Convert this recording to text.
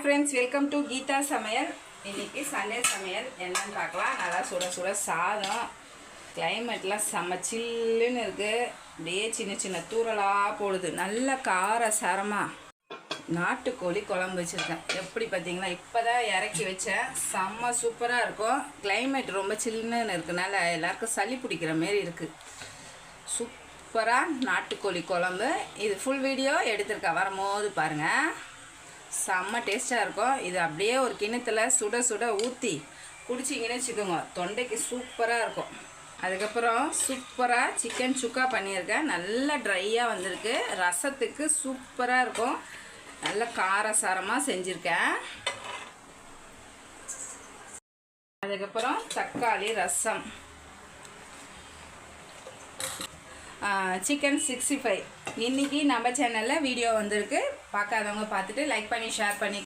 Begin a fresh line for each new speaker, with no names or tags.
Friends, welcome to Geetha சமையல். இன்றைக்கி Sunday சமையல் என்னன்னு பார்க்கலாம். நல்லா சுட சுட சாதம், கிளைமேட்லாம் செம்ம சில்லுன்னு இருக்குது. அப்படியே சின்ன சின்ன தூரலாக போடுது. நல்ல கார சாரமாக நாட்டுக்கோழி குழம்பு வச்சுருக்கேன். எப்படி பார்த்தீங்களா, இப்போ தான் இறக்கி வச்சேன். செம்ம சூப்பராக இருக்கும். கிளைமேட் ரொம்ப சில்லுன்னு இருக்கனால எல்லாருக்கும் சளி பிடிக்கிற மாரி இருக்குது. சூப்பராக நாட்டுக்கோழி குழம்பு. இது ஃபுல் வீடியோ எடுத்திருக்கேன், வரும்போது பாருங்கள். செம்ம டேஸ்ட்டாக இருக்கும். இது அப்படியே ஒரு கிண்ணத்தில் சுட சுட ஊற்றி குடிச்சிங்கன்னு வச்சுக்கோங்க, தொண்டைக்கு சூப்பராக இருக்கும். அதுக்கப்புறம் சூப்பராக சிக்கன் சுக்கா பண்ணியிருக்கேன். நல்லா ட்ரையாக வந்திருக்கு. ரசத்துக்கு சூப்பராக இருக்கும். நல்ல காரசாரமாக செஞ்சுருக்கேன். அதுக்கப்புறம் தக்காளி ரசம், சிக்கன் 65. இன்றைக்கி நம்ம சேனலில் வீடியோ வந்திருக்கு. பார்க்காதவங்க பார்த்துட்டு லைக் பண்ணி ஷேர் பண்ணி